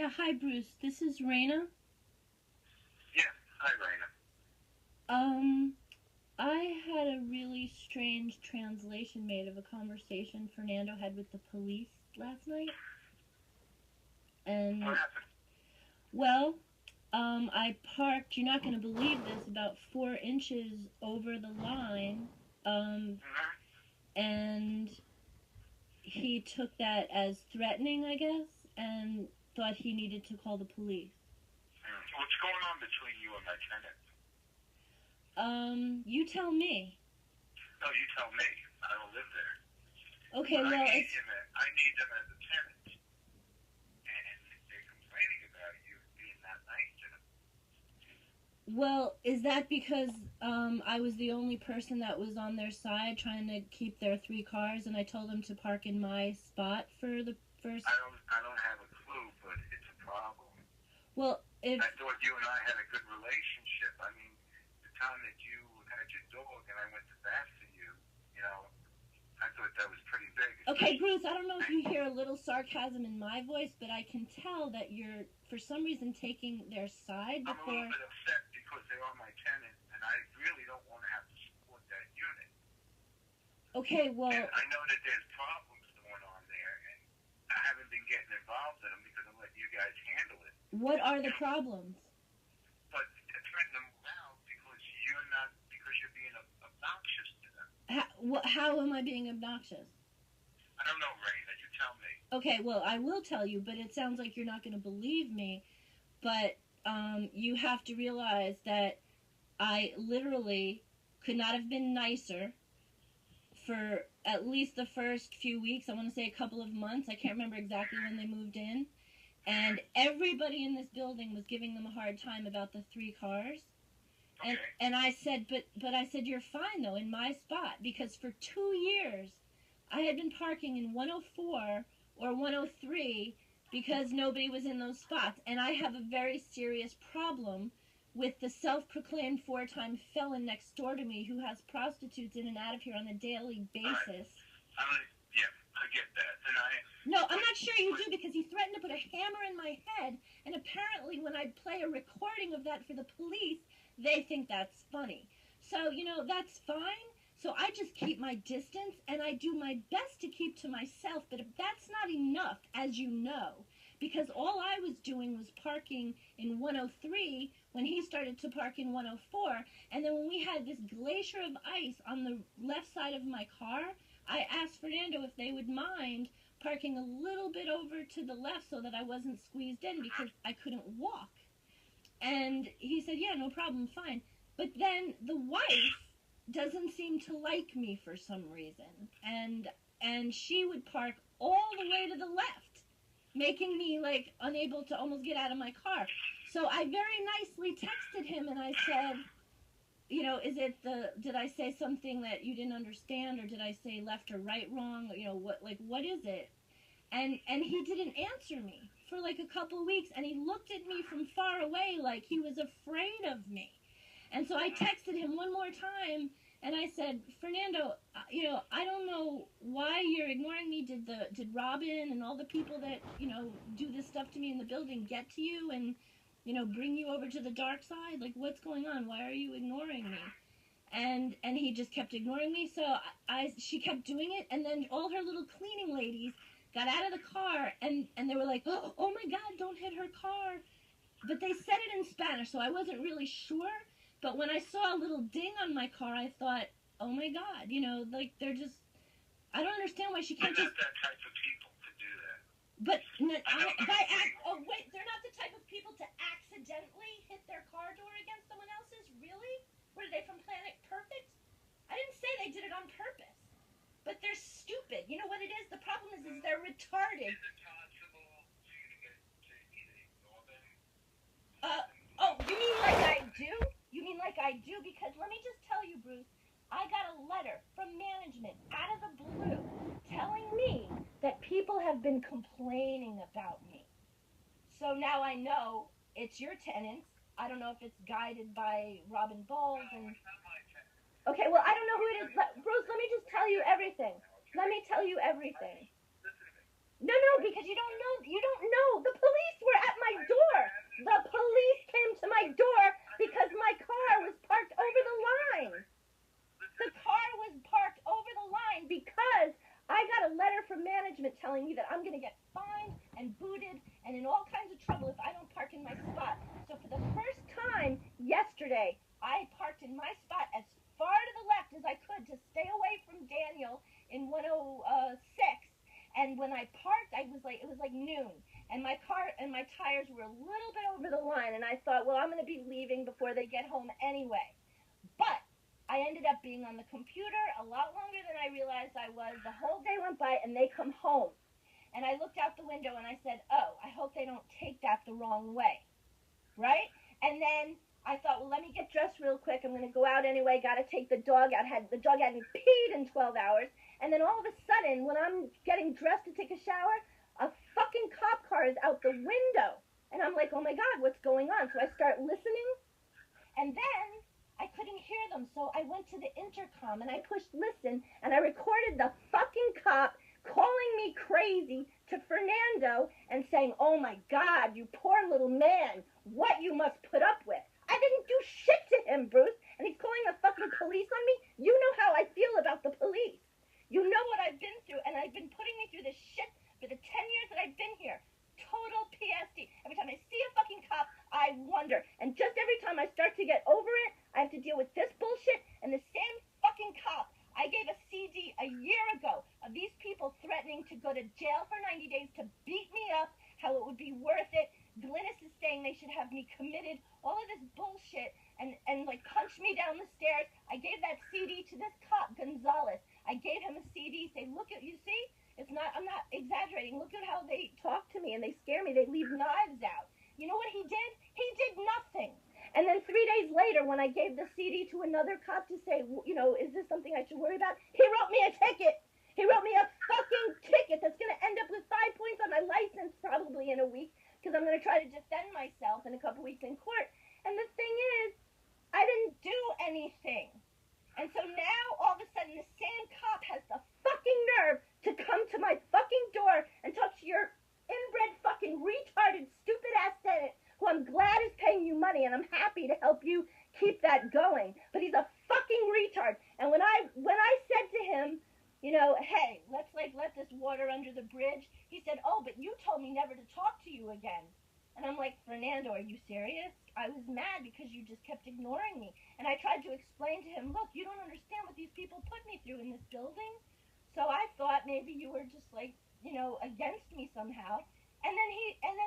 Yeah, hi Bruce. This is Raina. Yeah, hi, Raina. I had a really strange translation made of a conversation Fernando had with the police last night. What And, happened? well, I parked, you're not going to believe this, about 4 inches over the line. Mm-hmm. And he took that as threatening, I guess, and thought he needed to call the police. What's going on between you and my tenant? You tell me. No, you tell me. I don't live there. Okay, But well, I need them as a tenant. And they're complaining about you being that nice to them. Well, is that because I was the only person that was on their side trying to keep their 3 cars, and I told them to park in my spot for the first? I don't have a clue, but it's a problem. Well, if I thought you and I had a good relationship. I mean, the time that you had your dog and I went to bat for you, you know, I thought that was pretty big. Okay, Bruce, I don't know if you hear a little sarcasm in my voice, but I can tell that you're, for some reason, taking their side I'm a before. little bit upset because they are my tenant, and I really don't want to have to support that unit. Okay, well, And I know that there's problems going on there, and I haven't been getting involved in them because I'm letting you guys handle it. what are the problems? But to threaten them out because you're being obnoxious to them. How am I being obnoxious? I don't know, Raina. You tell me. Okay, well, I will tell you, but it sounds like you're not going to believe me. But you have to realize that I literally could not have been nicer for at least the first few weeks. I want to say a couple of months. I can't remember exactly when they moved in. And everybody in this building was giving them a hard time about the 3 cars. Okay. And I said, but I said, you're fine, though, in my spot. Because for 2 years, I had been parking in 104 or 103 because nobody was in those spots. And I have a very serious problem with the self-proclaimed 4-time felon next door to me who has prostitutes in and out of here on a daily basis. Yeah, I get that. And No, I'm not sure you do, because he threatened to put a hammer in my head, and apparently when I play a recording of that for the police, they think that's funny. So, that's fine. So I just keep my distance, and I do my best to keep to myself, but if that's not enough, as you know, because all I was doing was parking in 103 when he started to park in 104, and then when we had this glacier of ice on the left side of my car, I asked Fernando if they would mind parking a little bit over to the left so that I wasn't squeezed in because I couldn't walk. And he said, yeah, no problem, fine. But then the wife doesn't seem to like me for some reason. And she would park all the way to the left, making me, unable to almost get out of my car. So I very nicely texted him and I said, did I say something that you didn't understand, or did I say left or right wrong? What is it? And he didn't answer me for a couple weeks, and he looked at me from far away like he was afraid of me. And so I texted him one more time, and I said, Fernando, I don't know why you're ignoring me. Did Robin and all the people that, do this stuff to me in the building get to you and, bring you over to the dark side? What's going on? Why are you ignoring me? And he just kept ignoring me, so she kept doing it, and then all her little cleaning ladies got out of the car, and they were like, oh my God, don't hit her car. But they said it in Spanish, so I wasn't really sure. But when I saw a little ding on my car, I thought, oh my God, they're just, I don't understand why she can't they're just. not that type of people to do that. But they're not the type of people to accidentally hit their car door against someone else's? Really? What are they, from Planet Perfect? I didn't say they did it on purpose. But they're stupid. You know what it is? The problem is they're retarded. Is it possible for you to get to either ignore them? You mean like I do? You mean like I do? Because let me just tell you, Bruce, I got a letter from management out of the blue telling me that people have been complaining about me. So now I know it's your tenants. I don't know if it's guided by Robin Balls and. It's not my tenant. Okay, well, I don't know who it is. Bruce, let me just tell you everything. Let me tell you everything. Listen to me. No, because you don't know. The police were at my door. The police came to my door because my car was parked over the line. The car was parked over the line because I got a letter from management telling me that I'm going to get fined and booted and in all kinds of trouble if I don't park in my spot. So for the first time yesterday, I parked in my spot as far to the left as I could to stay away from Daniel in 106. And when I parked, it was like noon, and my car and my tires were a little bit over the line, and I thought, well, I'm going to be leaving before they get home anyway. But I ended up being on the computer a lot longer than I realized I was. The whole day went by, and they come home. And I looked out the window, and I said, oh, I hope they don't take that the wrong way, right? And then I thought, well, let me get dressed real quick. I'm going to go out anyway. Got to take the dog out. The dog hadn't peed in 12 hours. And then all of a sudden, when I'm getting dressed to take a shower, a fucking cop car is out the window. And I'm like, oh, my God, what's going on? So I start listening, and then I couldn't hear them. So I went to the intercom, and I pushed listen, and I recorded the fucking cop calling me crazy to Fernando and saying, oh, my God, you poor little man, what you must put up with. I didn't do shit to him, Bruce, and he's calling the fucking police on me. You know how I feel about the police. You know what I've been through, and I've been putting me through this shit for the 10 years that I've been here. Total PSD. Every time I see a fucking cop, I wonder. And just every time I start to get over it, I have to deal with this bullshit and the same fucking cop. I gave a CD a year ago of these people threatening to go to jail for 90 days to beat me up, how it would be worth it. Glynis is saying they should have me committed, all of this bullshit, and like punch me down the stairs. I gave that CD to this cop, Gonzalez. I gave him a CD, say, look at, you see? I'm not exaggerating. Look at how they talk to me and they scare me. They leave knives out. You know what he did? He did nothing. And then 3 days later, when I gave the CD to another cop to say, you know, is this something I should worry about? He wrote me a ticket. He wrote me a fucking ticket that's going to end up with 5 points on my license probably in a week because I'm going to try to defend myself in a couple weeks in court. And the thing is, I didn't do anything. And so now, all of a sudden, the same cop has the fucking nerve to come to my fucking door and talk to your inbred fucking retarded stupid-ass tenant who I'm glad is paying you money, and I'm happy to help you keep that going. But he's a fucking retard. And when I said to him, you know, hey, let's let this water under the bridge, he said, oh, but you told me never to talk to you again. And I'm like, Fernando, are you serious? I was mad because you just kept ignoring me. And I tried to explain to him, look, you don't understand what these people put me through in this building. So I thought maybe you were just like, you know, against me somehow. And then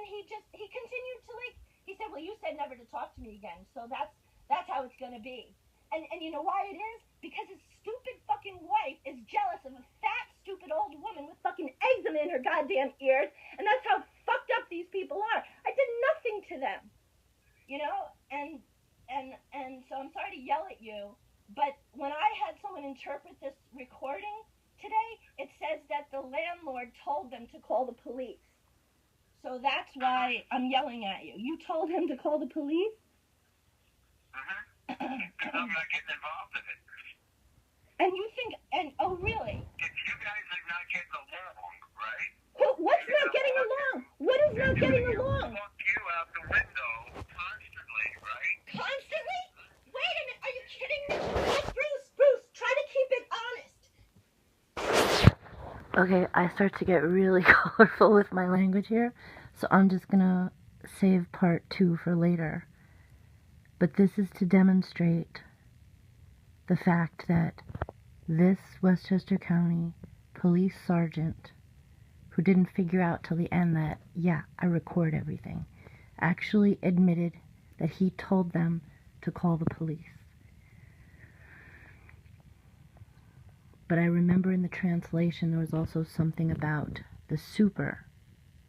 he continued to like, he said, well, you said never to talk to me again. So that's how it's going to be. And you know why it is? Because his stupid fucking wife is jealous of a fat, stupid old woman with fucking eczema in her goddamn ears. And that's how fucked up these people are. I did nothing to them. You know? And so I'm sorry to yell at you, but when I had someone interpret this recording today, it says that the landlord told them to call the police. So that's why I'm yelling at you. You told him to call the police? Because I'm not getting involved in it. And you think, oh really? If you guys are not getting along, right? What's not getting along? What is not getting along? Fuck you out the window constantly, right? Constantly? Wait a minute, are you kidding me? Bruce, try to keep it honest. Okay, I start to get really colorful with my language here, so I'm just gonna save part 2 for later. But this is to demonstrate the fact that this Westchester County police sergeant, who didn't figure out till the end that, yeah, I record everything, actually admitted that he told them to call the police. But I remember in the translation there was also something about the super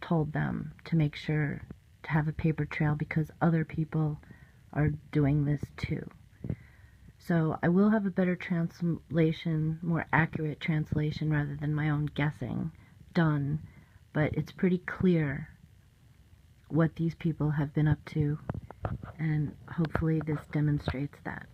told them to make sure to have a paper trail because other people are doing this too. So I will have a better translation, more accurate translation rather than my own guessing done, but it's pretty clear what these people have been up to, and hopefully this demonstrates that.